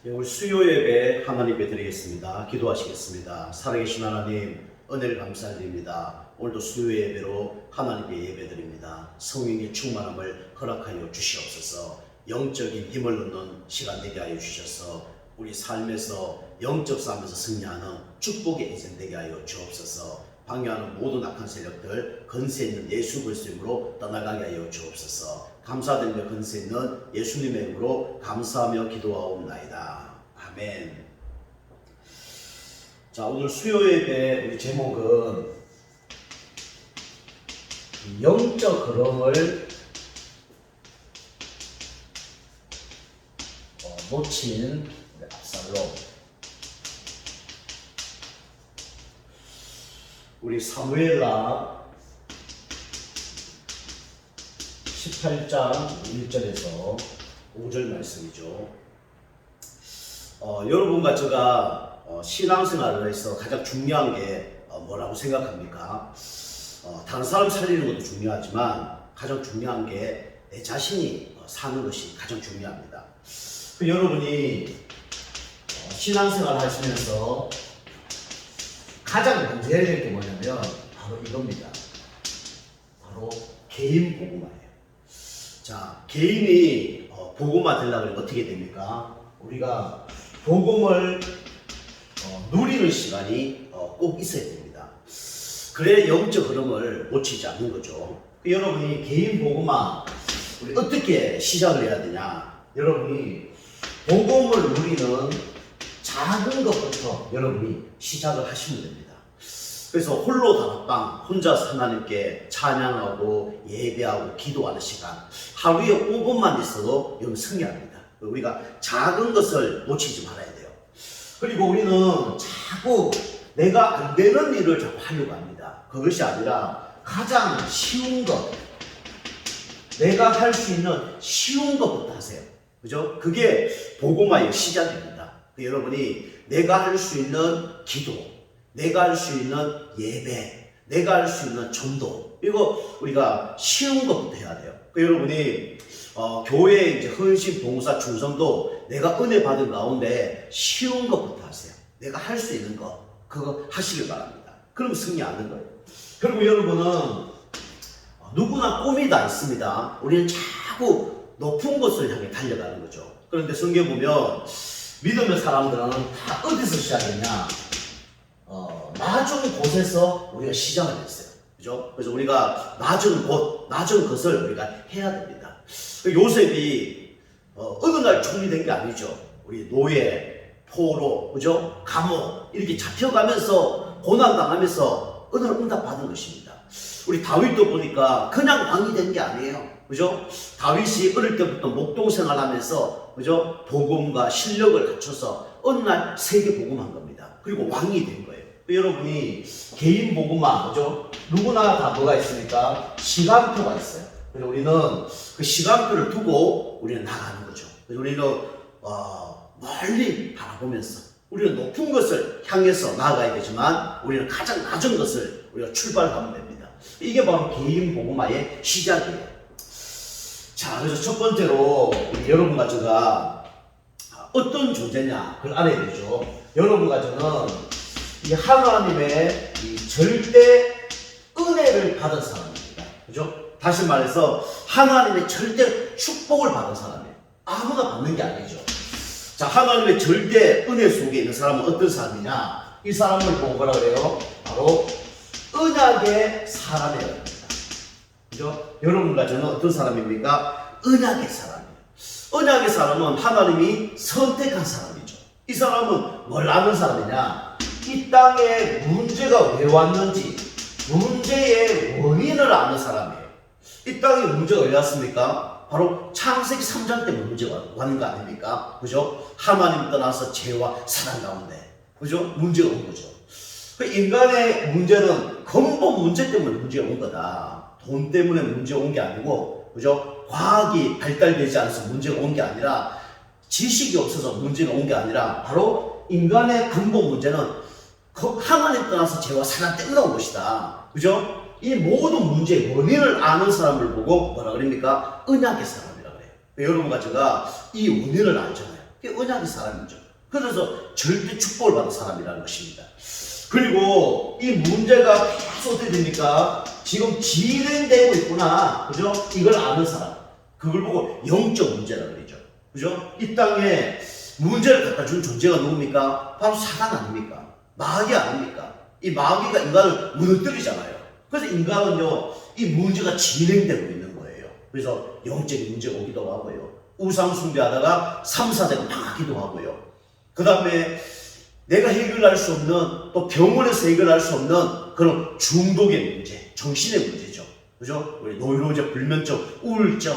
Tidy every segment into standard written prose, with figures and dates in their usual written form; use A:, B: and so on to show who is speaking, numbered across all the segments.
A: 우리 수요 예배 하나님께 드리겠습니다. 기도하시겠습니다. 살아계신 하나님, 은혜를 감사드립니다. 오늘도 수요 예배로 하나님께 예배드립니다. 성령의 충만함을 허락하여 주시옵소서. 영적인 힘을 얻는 시간 되게 하여 주셔서 우리 삶에서 영적 싸움에서 승리하는 축복의 인생 되게 하여 주옵소서. 방해하는 모든 악한 세력들 건세 있는 예수 그리스도의 이름으로 떠나가게 하여 주옵소서. 감사드리며 건세 있는 예수님의 이름으로 감사하며 기도하옵나이다. 아멘. 자, 오늘 수요 예배 우리 제목은 영적 흐름을 놓친 우리 압살롬. 우리 사무엘하 18장 1절에서 5절 말씀이죠. 여러분과 제가 신앙생활을 해서 가장 중요한 게 뭐라고 생각합니까? 다른 사람 살리는 것도 중요하지만 가장 중요한 게 내 자신이 사는 것이 가장 중요합니다. 여러분이 신앙생활을 하시면서 가장 먼저 해야 될 게 뭐냐면 바로 이겁니다. 바로 개인 복음화예요. 자, 개인이 복음화 되려면 어떻게 됩니까? 우리가 복음을 누리는 시간이 꼭 있어야 됩니다. 그래야 영적 흐름을 놓치지 않는 거죠. 여러분이 개인 복음화 우리 어떻게 시작을 해야 되냐? 여러분이 복음을 누리는 작은 것부터 여러분이 시작을 하시면 됩니다. 그래서 홀로 다락방 혼자서 하나님께 찬양하고 예배하고 기도하는 시간 하루에 5분만 있어도 여러분 승리합니다. 우리가 작은 것을 놓치지 말아야 돼요. 그리고 우리는 자꾸 내가 안 되는 일을 자꾸 하려고 합니다. 그것이 아니라 가장 쉬운 것, 내가 할 수 있는 쉬운 것부터 하세요. 그죠? 그게 복음화의 시작입니다. 여러분이 내가 할 수 있는 기도, 내가 할 수 있는 예배, 내가 할 수 있는 전도, 이거 우리가 쉬운 것부터 해야 돼요. 여러분이 교회 이제 헌신, 봉사, 충성도 내가 은혜 받은 가운데 쉬운 것부터 하세요. 내가 할 수 있는 거 그거 하시길 바랍니다. 그럼 승리하는 거예요. 그리고 여러분은 누구나 꿈이 다 있습니다. 우리는 자꾸 높은 곳을 향해 달려가는 거죠. 그런데 성경 보면 믿음의 사람들은 다 어디서 시작했냐? 낮은 곳에서 우리가 시작을 했어요. 그죠? 그래서 우리가 낮은 곳, 낮은 것을 우리가 해야 됩니다. 요셉이 어느 날 총리 된 게 아니죠. 우리 노예, 포로, 그죠? 감옥 이렇게 잡혀가면서 고난당하면서 어느 날 응답받은 것입니다. 우리 다윗도 보니까 그냥 왕이 된 게 아니에요. 그죠? 다윗이 어릴 때부터 목동 생활하면서 그죠? 복음과 실력을 갖춰서 어느 날 세계 복음한 겁니다. 그리고 왕이 된 거예요. 여러분이 개인 복음화, 그죠? 누구나 다 뭐가 있습니까? 시간표가 있어요. 그래서 우리는 그 시간표를 두고 우리는 나가는 거죠. 그래서 우리는 멀리 바라보면서 우리는 높은 것을 향해서 나아가야 되지만 우리는 가장 낮은 것을 우리가 출발하면 됩니다. 이게 바로 개인 복음화의 시작이에요. 자, 그래서 첫 번째로 여러분과 제가 어떤 존재냐 그걸 알아야 되죠. 여러분과 저는 이 하나님의 이 절대 은혜를 받은 사람입니다. 그죠? 다시 말해서 하나님의 절대 축복을 받은 사람이에요. 아무나 받는 게 아니죠. 자, 하나님의 절대 은혜 속에 있는 사람은 어떤 사람이냐? 이 사람을 보고 뭐라 그래요? 바로 언약의 사람이라고 합니다. 그죠? 여러분과 저는 어떤 사람입니까? 언약의 사람이에요. 언약의 사람은 하나님이 선택한 사람이죠. 이 사람은 뭘 아는 사람이냐? 이 땅에 문제가 왜 왔는지 문제의 원인을 아는 사람이에요. 이 땅에 문제가 왜 왔습니까? 바로 창세기 3장 때문에 문제가 왔는 거 아닙니까? 그죠? 하나님 떠나서 죄와 사단 가운데 그죠? 문제가 온 거죠. 인간의 문제는 근본 문제 때문에 문제가 온 거다. 돈 때문에 문제가 온 게 아니고 그죠? 과학이 발달되지 않아서 문제가 온 게 아니라 지식이 없어서 문제가 온 게 아니라 바로 인간의 근본 문제는 하나님 떠나서 죄와 사단 때문에 온 것이다. 그죠? 이 모든 문제의 원인을 아는 사람을 보고 뭐라 그럽니까? 언약의 사람이라고 그래요. 여러분과 제가 이 원인을 알잖아요. 그게 언약의 사람이죠. 그래서 절대 축복을 받은 사람이라는 것입니다. 그리고 이 문제가 계속 어떻게 됩니까? 지금 진행되고 있구나. 그죠? 이걸 아는 사람. 그걸 보고 영적 문제라고 그러죠. 그죠? 이 땅에 문제를 갖다 준 존재가 누굽니까? 바로 사단 아닙니까? 마귀 아닙니까? 이 마귀가 인간을 무너뜨리잖아요. 그래서 인간은요, 이 문제가 진행되고 있는 거예요. 그래서 영적인 문제가 오기도 하고요. 우상 숭배하다가 3, 4대가 망하기도 하고요. 그 다음에 내가 해결할 수 없는, 또 병원에서 해결할 수 없는 그런 중독의 문제, 정신의 문제죠. 그죠? 우리 노이로제, 불면증, 우울증,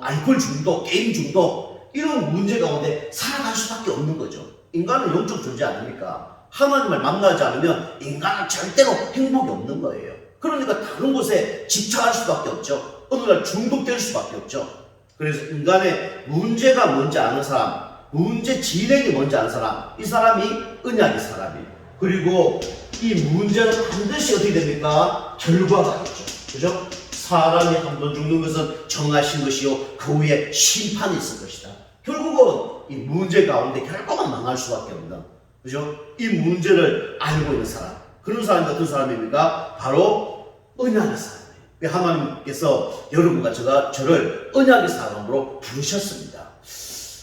A: 알코올 중독, 게임 중독, 이런 문제 가운데 살아갈 수밖에 없는 거죠. 인간은 영적 존재 아닙니까? 하나님을 만나지 않으면 인간은 절대로 행복이 없는 거예요. 그러니까 다른 곳에 집착할 수밖에 없죠. 어느 날 중독될 수밖에 없죠. 그래서 인간의 문제가 뭔지 아는 사람, 문제 진행이 뭔지 아는 사람, 이 사람이 언약의 사람이에요. 그리고 이 문제는 반드시 어떻게 됩니까? 결과가 있죠. 그죠? 사람이 한 번 죽는 것은 정하신 것이요, 그 후에 심판이 있을 것이다. 결국은 이 문제 가운데 결국은 망할 수밖에 없는, 그죠? 이 문제를 알고 있는 사람, 그런 사람이 어떤 사람입니까? 바로 언약의 사람이에요. 하나님께서 여러분과 저를 언약의 사람으로 부르셨습니다.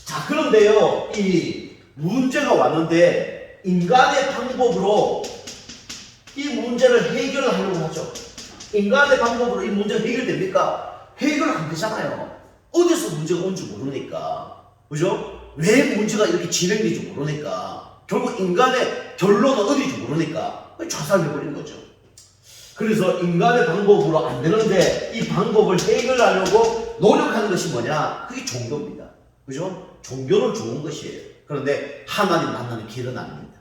A: 자, 그런데요, 이 문제가 왔는데 인간의 방법으로 이 문제를 해결하려고 하죠. 인간의 방법으로 이 문제가 해결됩니까? 해결 안 되잖아요. 어디서 문제가 온지 모르니까. 그죠? 왜 문제가 이렇게 진행되지 모르니까. 결국 인간의 결론은 어디인지 모르니까 좌살해버린 거죠. 그래서 인간의 방법으로 안 되는데 이 방법을 해결하려고 노력하는 것이 뭐냐? 그게 종교입니다. 그죠? 종교는 좋은 것이에요. 그런데 하나님 만나는 길은 아닙니다.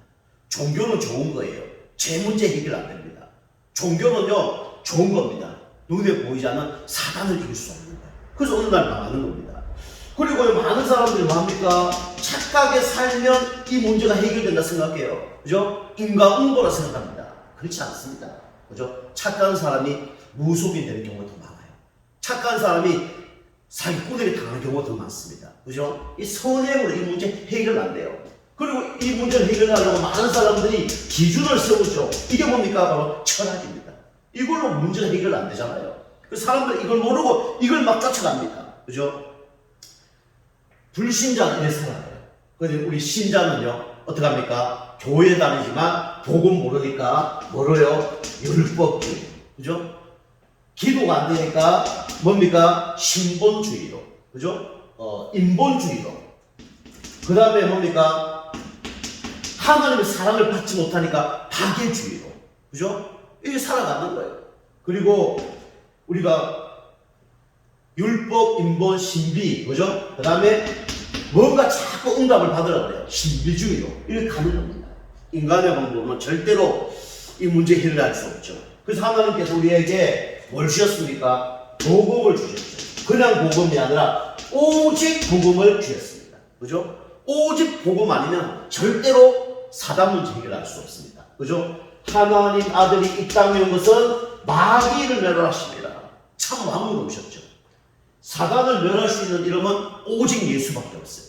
A: 종교는 좋은 거예요. 제 문제 해결 안 됩니다. 종교는요, 좋은 겁니다. 눈에 보이지 않는 사단을 이길 수 없는 거예요. 그래서 어느 날 망하는 겁니다. 그리고 많은 사람들이 뭡니까? 착하게 살면 이 문제가 해결된다 생각해요. 그죠? 인과응보라 생각합니다. 그렇지 않습니다. 그죠? 착한 사람이 무속이 되는 경우가 더 많아요. 착한 사람이 사기꾼에게 당하는 경우가 더 많습니다. 그죠? 이 선행으로 이 문제 해결 안 돼요. 그리고 이 문제를 해결하려고 많은 사람들이 기준을 세우죠. 이게 뭡니까? 바로 철학입니다. 이걸로 문제가 해결 안 되잖아요. 그 사람들이 이걸 모르고 이걸 막 쫓아갑니다. 그죠? 불신자는 이래 살아가요. 그런데 우리 신자는요, 어떡합니까? 교회 다니지만 복음 모르니까 뭐로요? 율법주의. 그죠? 기도가 안 되니까 뭡니까? 신본주의로. 그죠? 인본주의로. 그 다음에 뭡니까? 하나님의 사랑을 받지 못하니까 파괴주의로. 그죠? 이게 살아가는 거예요. 그리고 우리가 율법, 인본, 신비, 그죠? 그 다음에 뭔가 자꾸 응답을 받으라고 그래요. 신비주의로. 이렇게 가는 겁니다. 인간의 방법은 절대로 이 문제 해결할 수 없죠. 그래서 하나님께서 우리에게 뭘 주셨습니까? 복음을 주셨죠. 그냥 복음이 아니라 오직 복음을 주셨습니다. 그죠? 오직 복음 아니면 절대로 사단 문제 해결할 수 없습니다. 그죠? 하나님 아들이 이 땅에 온 것은 마귀를 멸하십니다. 참 왕으로 오셨죠. 사단을 멸할 수 있는 이름은 오직 예수밖에 없어요.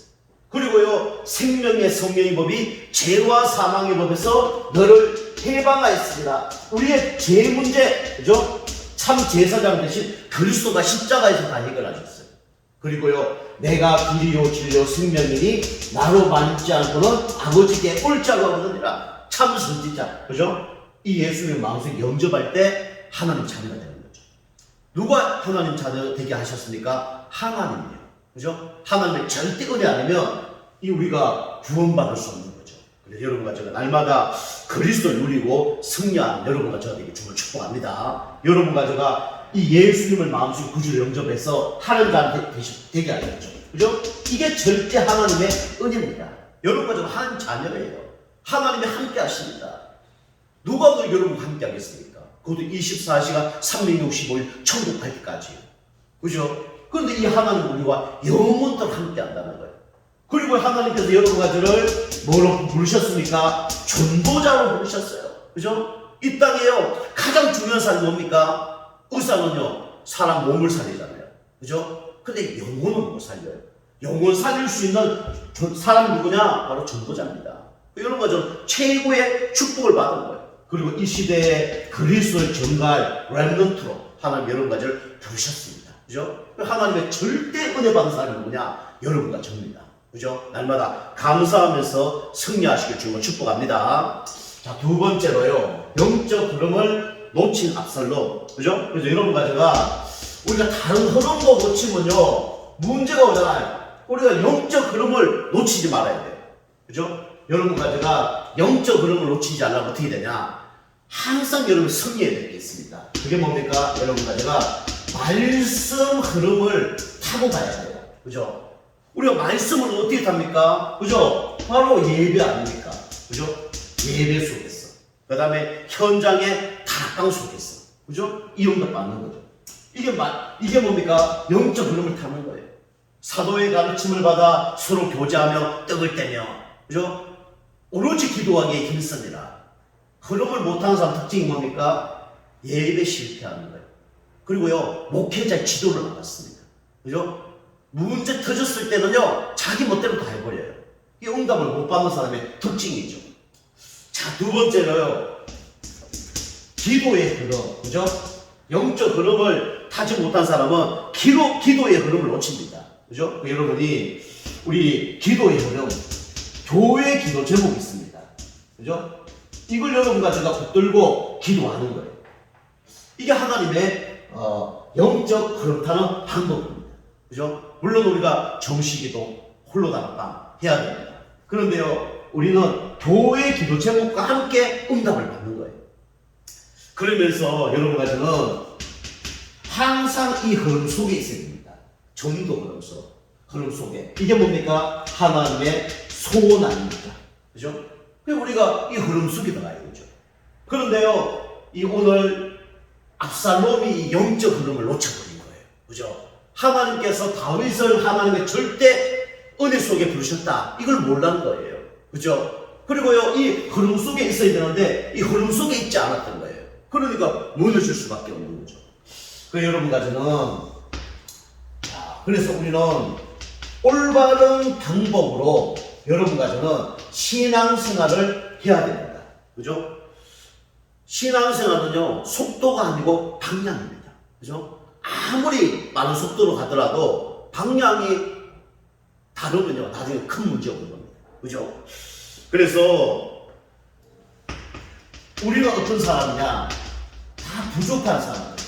A: 그리고요, 생명의 성령의 법이 죄와 사망의 법에서 너를 해방하였습니다. 우리의 죄 문제, 그죠? 참 제사장 대신 그리스도가 십자가에서 다 해결하셨어요. 그리고요, 내가 길이요 진리요 생명이니 나로 만지 않고는 아버지께 올 자가 없느니라. 참 선지자, 그죠? 이 예수님의 마음속에 영접할 때 하나님 자녀가 되는 거죠. 누가 하나님 자녀 되게 하셨습니까? 하나님이요. 그죠? 하나님의 절대 은혜 아니면 이 우리가 구원받을 수 없는 거죠. 그래서 여러분과 제가 날마다 그리스도를 누리고 승리하는 여러분과 제가 되게 주를 축복합니다. 여러분과 제가 이 예수님을 마음속에 구주로 영접해서 하나님 자녀 되게 하겠죠. 그죠? 이게 절대 하나님의 은혜입니다. 여러분과 제가 하나님 자녀예요. 하나님이 함께 하십니다. 누가 더 여러분과 함께 하겠습니까? 그것도 24시간 365일 천국 갈 때까지요. 그죠? 그런데 이 하나님은 우리와 영원토록 함께 한다는 거예요. 그리고 하나님께서 여러분과 저를 뭐로 부르셨습니까? 전도자로 부르셨어요. 그죠? 이 땅에요, 가장 중요한 사람이 뭡니까? 의사는요, 사람 몸을 살리잖아요. 그죠? 근데 영혼은 못 살려요. 영혼 살릴 수 있는 사람이 누구냐? 바로 전도자입니다. 이런 거죠. 최고의 축복을 받은 거예요. 그리고 이 시대에 그리스도를 전가할 렘넌트로 하나님 여러분 가지를 부르셨습니다. 그죠? 하나님의 절대 은혜 받은 사람이 누구냐? 여러분과 저입니다. 그죠? 날마다 감사하면서 승리하시길 주님을 축복합니다. 자, 두 번째로요. 영적 흐름을 놓친 압살롬. 그죠? 그래서 여러분과 제가 우리가 다른 흐름도 놓치면요. 문제가 오잖아요. 우리가 영적 흐름을 놓치지 말아야 돼요. 그죠? 여러분과 제가 영적 흐름을 놓치지 않으면 어떻게 되냐? 항상 여러분 승리해야 될 게 있습니다. 그게 뭡니까? 여러분과 제가 말씀 흐름을 타고 가야 돼요. 그죠? 우리가 말씀을 어떻게 탑니까? 그죠? 바로 예배 아닙니까? 그죠? 예배 속에서. 그 다음에 현장의 다락방 속에서. 그죠? 이용도 받는 거죠. 이게 뭡니까? 영적 흐름을 타는 거예요. 사도의 가르침을 받아 서로 교제하며 떡을 떼며. 그죠? 오로지 기도하기에 힘씁니다. 흐름을 못하는 사람 특징이 뭡니까? 예배 실패하는 거예요. 그리고요, 목회자의 지도를 안 받습니다. 그죠? 문제 터졌을 때는요, 자기 멋대로 다 해버려요. 이게 응답을 못 받는 사람의 특징이죠. 자, 두 번째로요, 기도의 흐름. 그죠? 영적 흐름을 타지 못한 사람은 기도의 흐름을 놓칩니다. 그죠? 여러분이, 우리 기도의 흐름, 교회 기도 제목이 있습니다. 그죠? 이걸 여러분과 제가 붙들고 기도하는 거예요. 이게 하나님의 영적 흐름 타는 방법입니다. 그죠? 물론 우리가 정시기도, 홀로다락방 해야 됩니다. 그런데요, 우리는 교회 기도 제목과 함께 응답을 받는 거예요. 그러면서 여러분과 저는 항상 이 흐름 속에 있어야 됩니다. 전도 흐름 속에. 이게 뭡니까? 하나님의 소원 아닙니까? 그죠? 그래서 우리가 이 흐름 속에 들어가야 되죠. 그런데요, 이 오늘 압살롬이 이 영적 흐름을 놓쳐버린 거예요. 그죠? 하나님께서 다윗을 하나님의 절대 은혜 속에 부르셨다. 이걸 몰랐는 거예요. 그죠? 그리고요, 이 흐름 속에 있어야 되는데, 이 흐름 속에 있지 않았던 거예요. 그러니까 무너질 수밖에 없는 거죠. 그래서 여러분과 저는, 그래서 우리는 올바른 방법으로 여러분과 저는 신앙생활을 해야 됩니다. 그죠? 신앙생활은요, 속도가 아니고 방향입니다. 그죠? 아무리 많은 속도로 가더라도 방향이 다르면요, 나중에 큰 문제가 오는 겁니다. 그죠? 그래서 우리는 어떤 사람이냐? 다 부족한 사람들.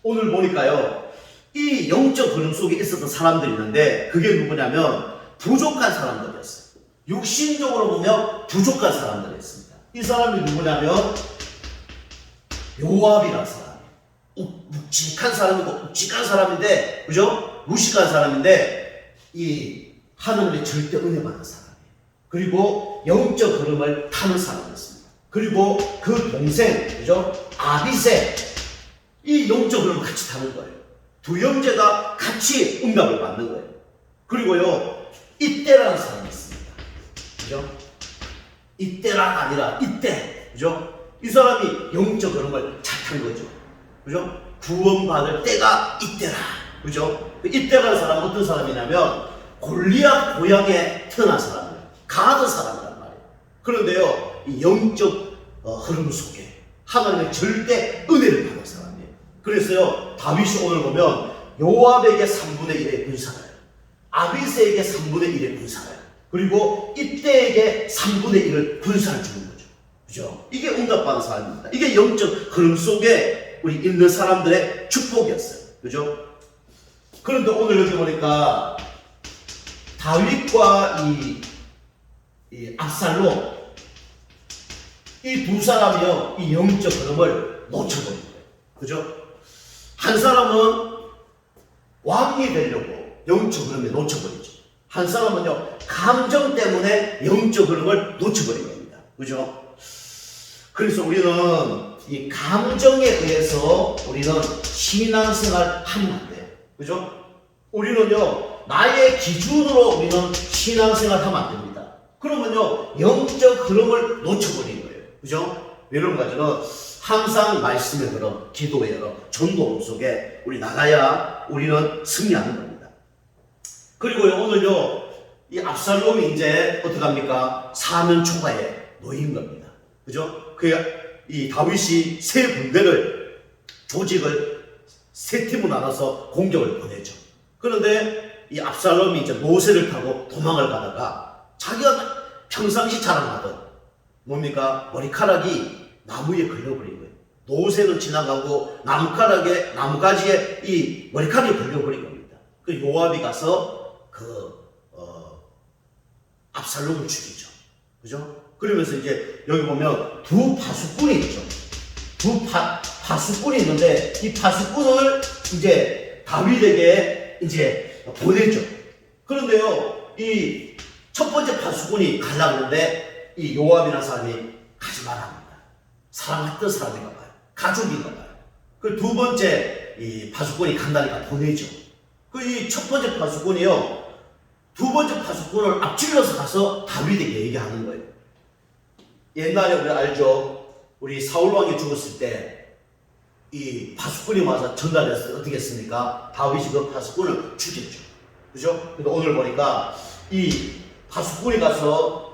A: 오늘 보니까요, 이 영적 흐름 속에 있었던 사람들이 있는데, 그게 누구냐면 부족한 사람들이었어요. 육신적으로 보면 부족한 사람들이었습니다. 이 사람이 누구냐면 요압이라는 사람. 묵직한 사람이고 묵직한 사람인데, 그죠? 무식한 사람인데, 이 하나님의 절대 은혜 받는 사람이에요. 그리고 영적 흐름을 타는 사람이었습니다. 그리고 그 동생, 그죠? 아비새, 이 영적 흐름을 같이 타는 거예요. 두 형제가 같이 응답을 받는 거예요. 그리고요, 이때라는 사람이 있습니다. 그죠? 이때가 아니라 이때. 그죠? 이 사람이 영적 흐름을 잘 탄 거죠. 그죠? 구원받을 때가 이때라. 그죠? 이때라는 사람은 어떤 사람이냐면 골리앗 고향에 태어난 사람이에요. 가드 사람이란 말이에요. 그런데요, 이 영적 흐름 속에 하나님의 절대 은혜를 받는 사람이에요. 그래서요, 다윗이 오늘 보면 요압에게 3분의 1의 군사를, 아비새에게 3분의 1의 군사를, 그리고 이때에게 3분의 1을 군사를 주는 거죠. 그죠? 이게 응답받은 사람입니다. 이게 영적 흐름 속에 우리 있는 사람들의 축복이었어요. 그죠? 그런데 오늘 여기 보니까 다윗과 이 압살롬, 이 두 사람이요, 이 영적 흐름을 놓쳐버린 거예요. 그죠? 한 사람은 왕이 되려고 영적 흐름을 놓쳐버리죠. 한 사람은요, 감정 때문에 영적 흐름을 놓쳐버린 겁니다. 그죠? 그래서 우리는 이 감정에 의해서 우리는 신앙생활 하면 안 돼요. 그죠? 우리는요, 나의 기준으로 우리는 신앙생활 하면 안 됩니다. 그러면요, 영적 흐름을 놓쳐버린 거예요. 그죠? 여러분과 저는 항상 말씀의 흐름, 기도의 흐름, 전도 속에 우리 나가야 우리는 승리하는 겁니다. 그리고요, 오늘요, 이 압살롬이 이제 어떡합니까? 사면 초가에 놓인 겁니다. 그죠? 이 다윗이 세 군대를, 조직을 세 팀으로 나눠서 공격을 보내죠. 그런데 이 압살롬이 이제 노새를 타고 도망을 가다가 자기가 평상시 자랑하던 뭡니까? 머리카락이 나무에 걸려버린 거예요. 노새는 지나가고 나무가지에 이 머리카락이 걸려버린 겁니다. 그 요압이 가서 압살롬을 죽이죠. 그죠? 그러면서 이제 여기 보면 두 파수꾼이 있죠. 두 파수꾼이 있는데 이 파수꾼을 이제 다윗에게 이제 보내죠. 그런데요, 이 첫 번째 파수꾼이 가려고 하는데 이 요압이라는 사람이 가지 말랍니다. 사랑했던 사람인가 봐요. 가족인가 봐요. 그 두 번째 이 파수꾼이 간다니까 보내죠. 그 이 첫 번째 파수꾼이요, 두 번째 파수꾼을 앞질러서 가서 다윗에게 얘기하는 거예요. 옛날에 우리 알죠? 우리 사울왕이 죽었을 때 이 파수꾼이 와서 전달해서 어떻게 했습니까? 다윗이 그 파수꾼을 죽였죠. 그죠? 근데 오늘 보니까 이 파수꾼이 가서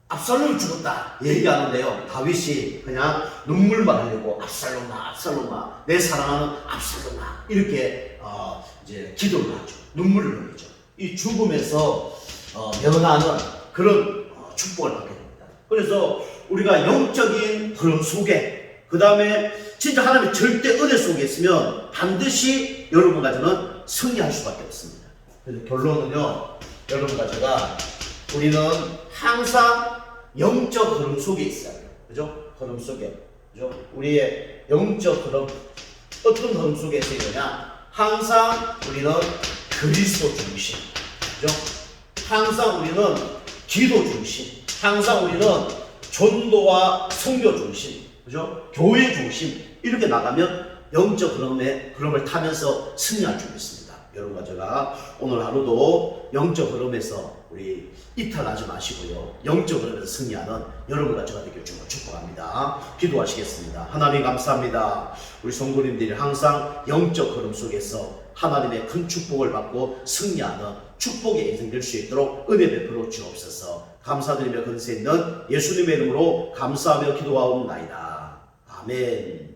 A: 압살롬이 죽었다 얘기하는데요, 다윗이 그냥 눈물만 흘리고 압살롬아, 압살롬아, 내 사랑하는 압살롬아, 이렇게 이제 기도를 하죠. 눈물을 흘리죠. 이 죽음에서 면하는 그런 축복을 받게 됩니다. 그래서 우리가 영적인 흐름 속에, 그 다음에 진짜 하나님의 절대 은혜 속에 있으면 반드시 여러분과 저는 승리할 수밖에 없습니다. 그래서 결론은요, 여러분과 제가 우리는 항상 영적 흐름 속에 있어야 돼요. 그죠? 흐름 속에. 그죠? 우리의 영적 흐름, 어떤 흐름 속에 있어야 되냐? 항상 우리는 그리스도 중심. 그죠? 항상 우리는 기도 중심. 항상 우리는 전도와 선교 중심. 그죠? 교회 중심. 이렇게 나가면 영적 흐름을 타면서 승리할 줄 믿습니다. 여러분과 제가 오늘 하루도 영적 흐름에서 우리 이탈하지 마시고요, 영적 흐름에서 승리하는 여러분과 제가 되길 주로 축복합니다. 기도하시겠습니다. 하나님 감사합니다. 우리 성도님들이 항상 영적 흐름 속에서 하나님의 큰 축복을 받고 승리하는 축복의 인생 될 수 있도록 은혜 베풀어 주옵소서. 감사드리며 근세 있는 예수님의 이름으로 감사하며 기도하옵나이다. 아멘.